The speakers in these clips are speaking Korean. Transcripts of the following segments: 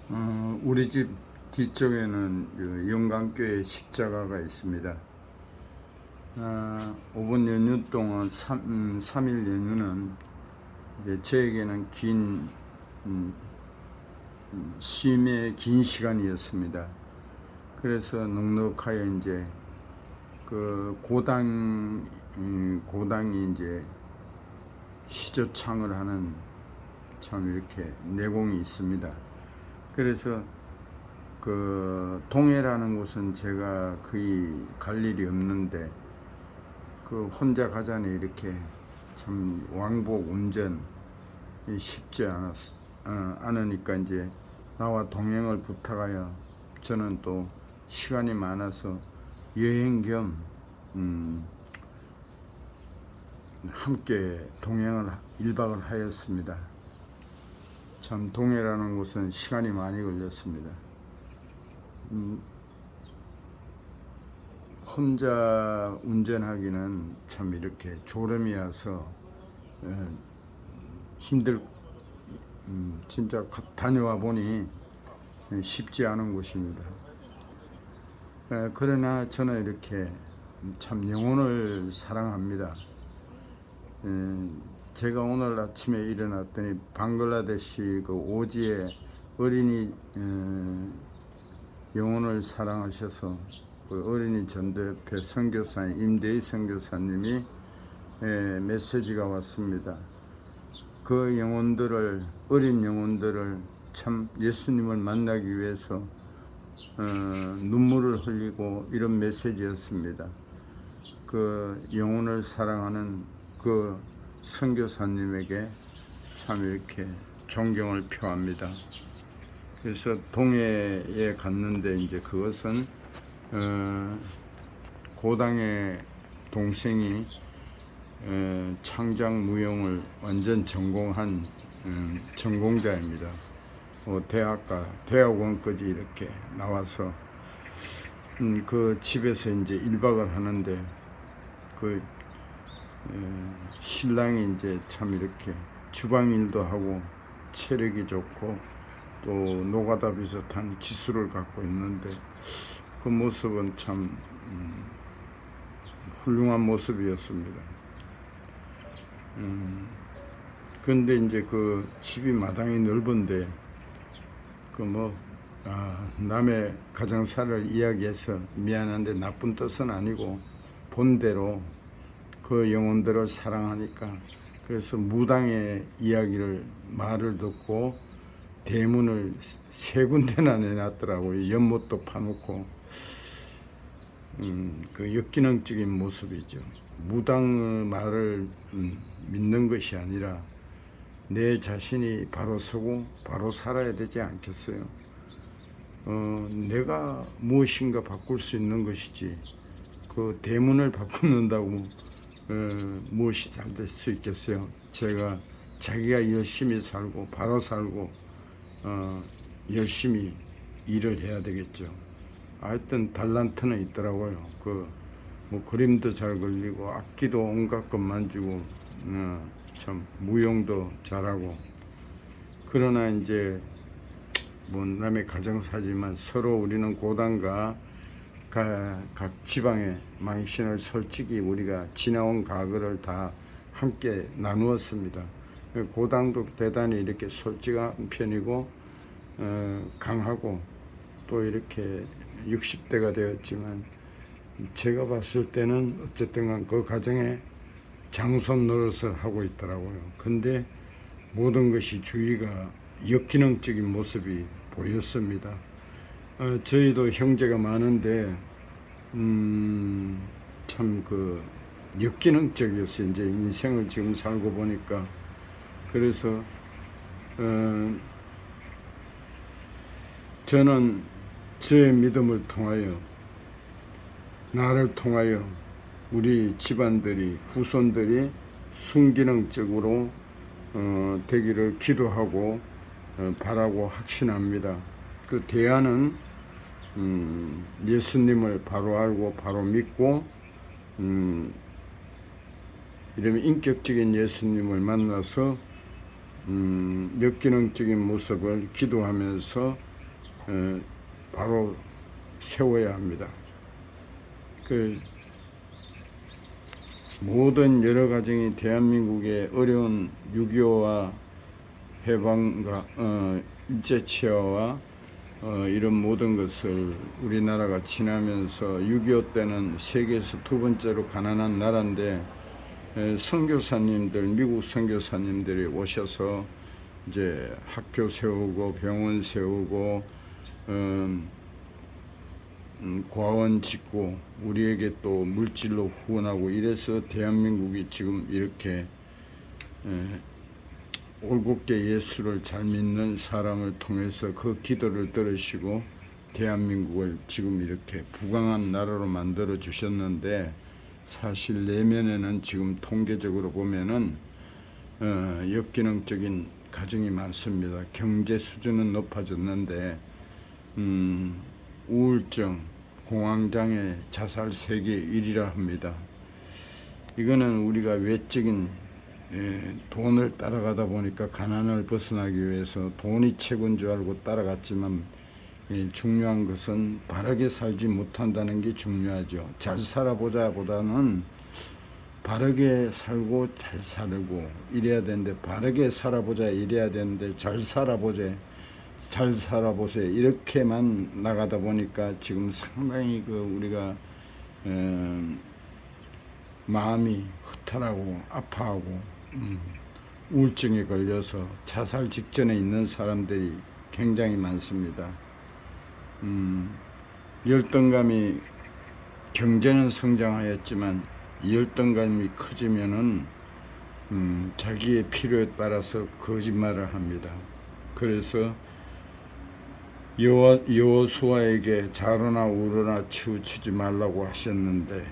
우리 집 뒤쪽에는 그 영광교회 십자가가 있습니다. 5번 연휴 동안 3일 연휴는 이제 저에게는 긴 쉼의 긴 시간이었습니다. 그래서 넉넉하게 이제 그 고당이 이제 시조창을 하는 참 이렇게 내공이 있습니다. 그래서 그 동해라는 곳은 제가 거의 갈 일이 없는데 그 혼자 가자니 이렇게 참 왕복 운전 쉽지 않으니까 이제 나와 동행을 부탁하여 저는 또 시간이 많아서 여행 겸 함께 동행을 1박을 하였습니다. 참 동해라는 곳은 시간이 많이 걸렸습니다. 혼자 운전하기는 참 이렇게 졸음이 와서 진짜 다녀와 보니 쉽지 않은 곳입니다. 그러나 저는 이렇게 참 영혼을 사랑합니다. 제가 오늘 아침에 일어났더니 방글라데시 그 오지에 어린이 영혼을 사랑하셔서 그 어린이 전도협회 선교사님 임대희 선교사님이 메시지가 왔습니다. 그 영혼들을 어린 영혼들을 참 예수님을 만나기 위해서 눈물을 흘리고 이런 메시지였습니다. 그 영혼을 사랑하는 그 선교사님에게 참 이렇게 존경을 표합니다. 그래서 동해에 갔는데 이제 그것은 고당의 동생이 창작 무용을 완전 전공한 전공자입니다. 대학원까지 이렇게 나와서 그 집에서 이제 1박을 하는데 그 신랑이 이제 참 이렇게 주방 일도 하고 체력이 좋고 또 노가다 비슷한 기술을 갖고 있는데 그 모습은 참 훌륭한 모습이었습니다. 근데 이제 그 집이 마당이 넓은데 남의 가정사를 이야기해서 미안한데 나쁜 뜻은 아니고 본대로 그 영혼들을 사랑하니까 그래서 무당의 말을 듣고 대문을 3군데나 내놨더라고요. 연못도 파놓고 그 역기능적인 모습이죠. 무당의 말을 믿는 것이 아니라 내 자신이 바로 서고 바로 살아야 되지 않겠어요? 내가 무엇인가 바꿀 수 있는 것이지 그 대문을 바꾼다고 무엇이 잘 될 수 있겠어요? 자기가 열심히 살고 바로 살고 열심히 일을 해야 되겠죠. 하여튼 달란트는 있더라고요. 뭐 그림도 잘 그리고 악기도 온갖 것 만지고 참 무용도 잘하고. 그러나 이제 뭐 남의 가정사지만 서로 우리는 고당과 각 지방의 망신을 솔직히 우리가 지나온 과거를 다 함께 나누었습니다. 고당도 대단히 이렇게 솔직한 편이고 강하고 또 이렇게 60대가 되었지만 제가 봤을 때는 어쨌든 그 가정에 장손 노릇을 하고 있더라고요. 근데 모든 것이 주위가 역기능적인 모습이 보였습니다. 저희도 형제가 많은데 참 그 역기능적이었어요. 이제 인생을 지금 살고 보니까. 그래서 저는 저의 믿음을 통하여 나를 통하여 우리 집안들이 후손들이 순기능적으로 되기를 기도하고 바라고 확신합니다. 그 대안은 예수님을 바로 알고 바로 믿고 이러면 인격적인 예수님을 만나서 역기능적인 모습을 기도하면서 바로 세워야 합니다. 그 모든 여러 가정이 대한민국의 어려운 6.25와 해방과 일제치하와 이런 모든 것을 우리나라가 지나면서 6.25 때는 세계에서 두 번째로 가난한 나라인데 선교사님들, 미국 선교사님들이 오셔서 이제 학교 세우고 병원 세우고 과원 짓고 우리에게 또 물질로 후원하고 이래서 대한민국이 지금 이렇게 올곧게 예수를 잘 믿는 사람을 통해서 그 기도를 들으시고 대한민국을 지금 이렇게 부강한 나라로 만들어 주셨는데, 사실 내면에는 지금 통계적으로 보면은 역기능적인 가정이 많습니다. 경제 수준은 높아졌는데 우울증, 공황장애, 자살 세계 1위라 합니다. 이거는 우리가 외적인 돈을 따라가다 보니까 가난을 벗어나기 위해서 돈이 최고인 줄 알고 따라갔지만 중요한 것은 바르게 살지 못한다는 게 중요하죠. 잘 살아보자 보다는 바르게 살고 잘 살고 이래야 되는데, 바르게 살아보자 이래야 되는데 잘 살아보세요 이렇게만 나가다 보니까 지금 상당히 우리가 마음이 허탈하고 아파하고 우울증에 걸려서 자살 직전에 있는 사람들이 굉장히 많습니다. 열등감이, 경제는 성장하였지만 열등감이 커지면은 자기의 필요에 따라서 거짓말을 합니다. 그래서 여호수아에게 좌로나 우로나 치우치지 말라고 하셨는데,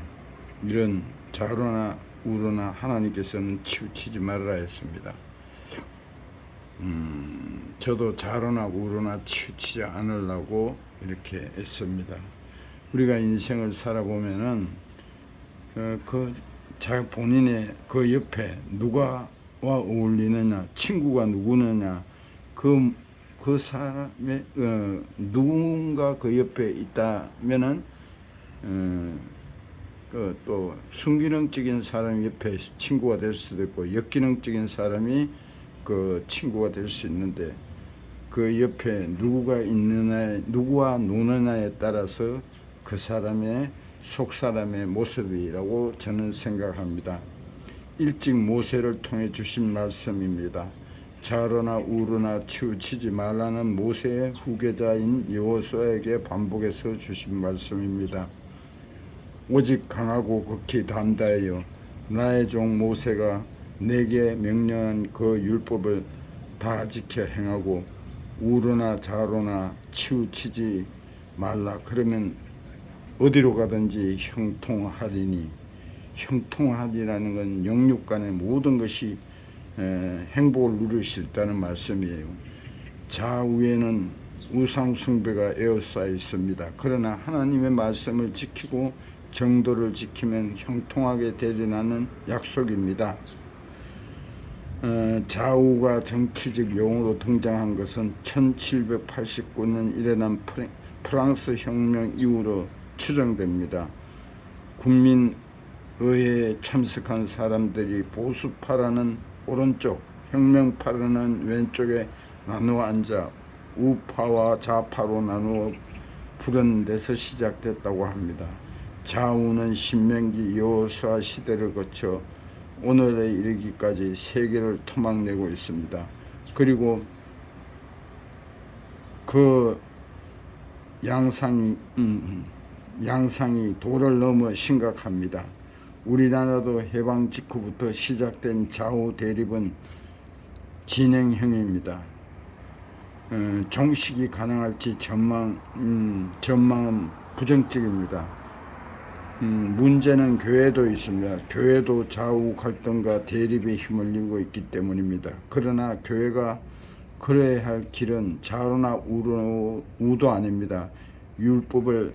이런 좌로나 우로나 하나님께서는 치우치지 말아라 했습니다. 저도 좌로나 우로나 치우치지 않으려고 이렇게 애씁니다. 우리가 인생을 살아보면은 본인의 그 옆에 누가와 어울리느냐, 친구가 누구느냐, 그 사람의 누군가 그 옆에 있다면은 또 순기능적인 사람 옆에 친구가 될 수도 있고 역기능적인 사람이 그 친구가 될 수 있는데, 그 옆에 누구와 노느냐에 따라서 그 사람의 속사람의 모습이라고 저는 생각합니다. 일찍 모세를 통해 주신 말씀입니다. 좌로나 우로나 치우치지 말라는 모세의 후계자인 여호수아에게 반복해서 주신 말씀입니다. 오직 강하고 극히 담대하여 나의 종 모세가 내게 명령한 그 율법을 다 지켜 행하고 우로나 좌로나 치우치지 말라. 그러면 어디로 가든지 형통하리니, 형통하리라는 건 영육 간의 모든 것이 행복을 누릴 수 있다는 말씀이에요. 좌우에는 우상 숭배가 에워싸여 있습니다. 그러나 하나님의 말씀을 지키고 정도를 지키면 형통하게 되리라는 약속입니다. 좌우가 정치적 용어로 등장한 것은 1789년 일어난 프랑스 혁명 이후로 추정됩니다. 국민의회에 참석한 사람들이 보수파라는 오른쪽, 혁명파라는 왼쪽에 나누어 앉아 우파와 좌파로 나누어 부른 데서 시작됐다고 합니다. 좌우는 신명기 여호수아 시대를 거쳐 오늘에 이르기까지 세계를 토막내고 있습니다. 그리고 그 양상이 도를 넘어 심각합니다. 우리나라도 해방 직후부터 시작된 좌우 대립은 진행형입니다. 종식이 가능할지 전망은 부정적입니다. 문제는 교회도 있습니다. 교회도 좌우 갈등과 대립에 휘말리고 있기 때문입니다. 그러나 교회가 걸어야 할 길은 좌로나 우도 아닙니다. 율법을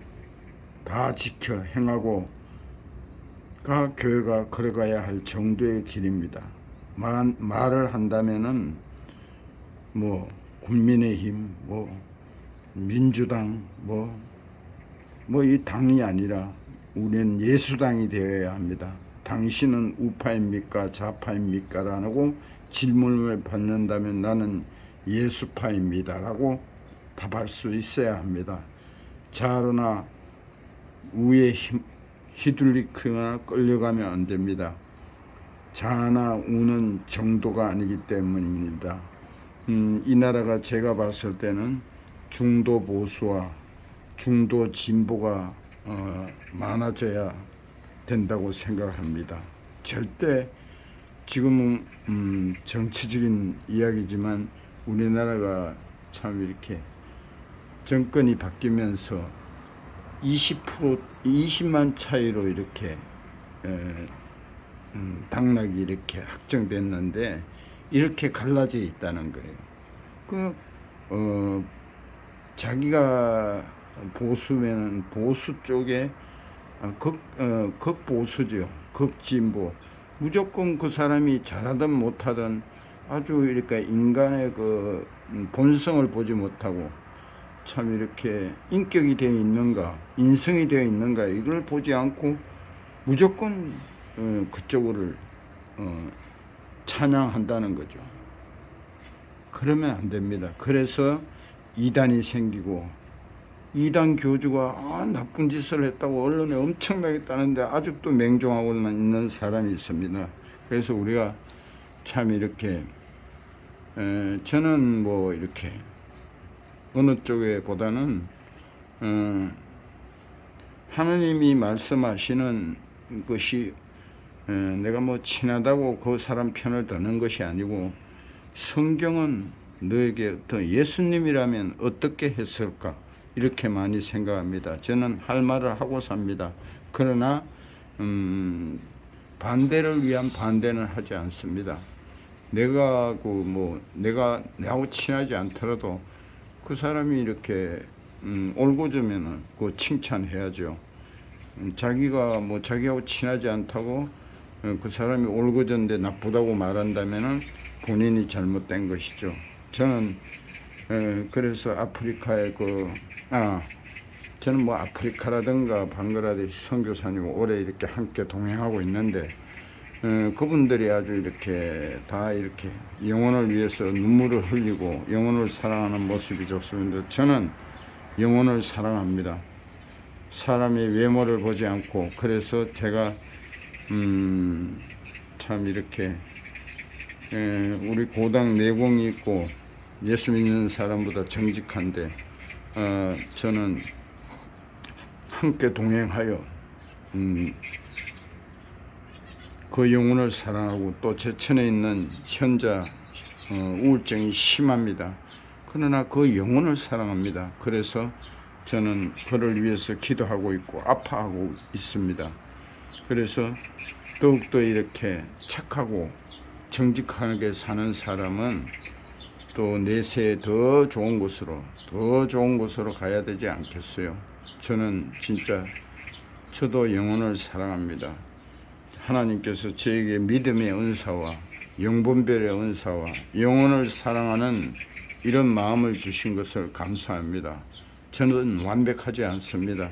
다 지켜 행하고가 교회가 걸어가야 할 정도의 길입니다. 말을 한다면은 국민의힘, 민주당 뭐 이 당이 아니라 우리는 예수당이 되어야 합니다. 당신은 우파입니까 좌파입니까? 라고 질문을 받는다면 나는 예수파입니다 라고 답할 수 있어야 합니다. 좌로나 우에 휘둘리거나 끌려가면 안 됩니다. 좌나 우는 정도가 아니기 때문입니다. 이 나라가 제가 봤을 때는 중도 보수와 중도 진보가 많아져야 된다고 생각합니다. 절대 지금은 정치적인 이야기지만 우리나라가 참 이렇게 정권이 바뀌면서 20만 차이로 이렇게 당락이 이렇게 확정됐는데 이렇게 갈라져 있다는 거예요. 자기가 보수면은 보수 쪽에 극보수죠. 극진보. 무조건 그 사람이 잘하든 못하든 아주 이렇게 인간의 그 본성을 보지 못하고 참 이렇게 인격이 되어 있는가, 인성이 되어 있는가 이걸 보지 않고 무조건 그쪽을 찬양한다는 거죠. 그러면 안 됩니다. 그래서 이단이 생기고 이단 교주가 나쁜 짓을 했다고 언론에 엄청나게 따는데 아직도 맹종하고 있는 사람이 있습니다. 그래서 우리가 참 이렇게 저는 뭐 이렇게 어느 쪽에 보다는 하나님이 말씀하시는 것이 내가 뭐 친하다고 그 사람 편을 드는 것이 아니고 성경은 너에게 어떤 예수님이라면 어떻게 했을까 이렇게 많이 생각합니다. 저는 할 말을 하고 삽니다. 그러나 반대를 위한 반대는 하지 않습니다. 내가 나하고 친하지 않더라도 그 사람이 이렇게 올고저면은 그 칭찬해야죠. 자기가 자기하고 친하지 않다고 그 사람이 올고전데 나쁘다고 말한다면은 본인이 잘못된 것이죠. 저는 그래서 아프리카의 저는 아프리카라든가 방글라데시 선교사님 오래 이렇게 함께 동행하고 있는데 그분들이 아주 이렇게 다 이렇게 영혼을 위해서 눈물을 흘리고 영혼을 사랑하는 모습이 좋습니다. 저는 영혼을 사랑합니다. 사람의 외모를 보지 않고 그래서 제가 참 이렇게 우리 고당 내공이 있고 예수 믿는 사람보다 정직한데 저는 함께 동행하여 그 영혼을 사랑하고 또 제천에 있는 현자 우울증이 심합니다. 그러나 그 영혼을 사랑합니다. 그래서 저는 그를 위해서 기도하고 있고 아파하고 있습니다. 그래서 더욱더 이렇게 착하고 정직하게 사는 사람은 또 내세에 더 좋은 곳으로 가야 되지 않겠어요. 저는 진짜 저도 영혼을 사랑합니다. 하나님께서 저에게 믿음의 은사와 영분별의 은사와 영혼을 사랑하는 이런 마음을 주신 것을 감사합니다. 저는 완벽하지 않습니다.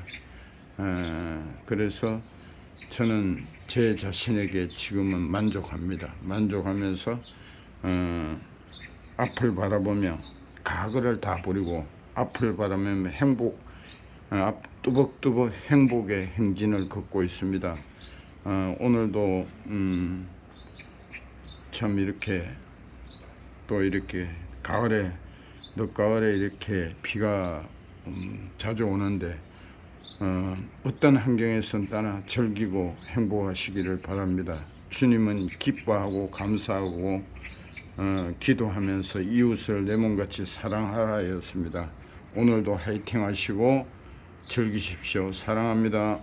그래서 저는 제 자신에게 지금은 만족합니다. 만족하면서 앞을 바라보며 과거를 다 버리고 앞을 바라보며 뚜벅뚜벅 행복의 행진을 걷고 있습니다. 오늘도 참 이렇게 또 이렇게 늦가을에 이렇게 비가 자주 오는데 어떤 환경에선 따나 즐기고 행복하시기를 바랍니다. 주님은 기뻐하고 감사하고 기도하면서 이웃을 내 몸같이 사랑하라 하였습니다. 오늘도 화이팅 하시고 즐기십시오. 사랑합니다.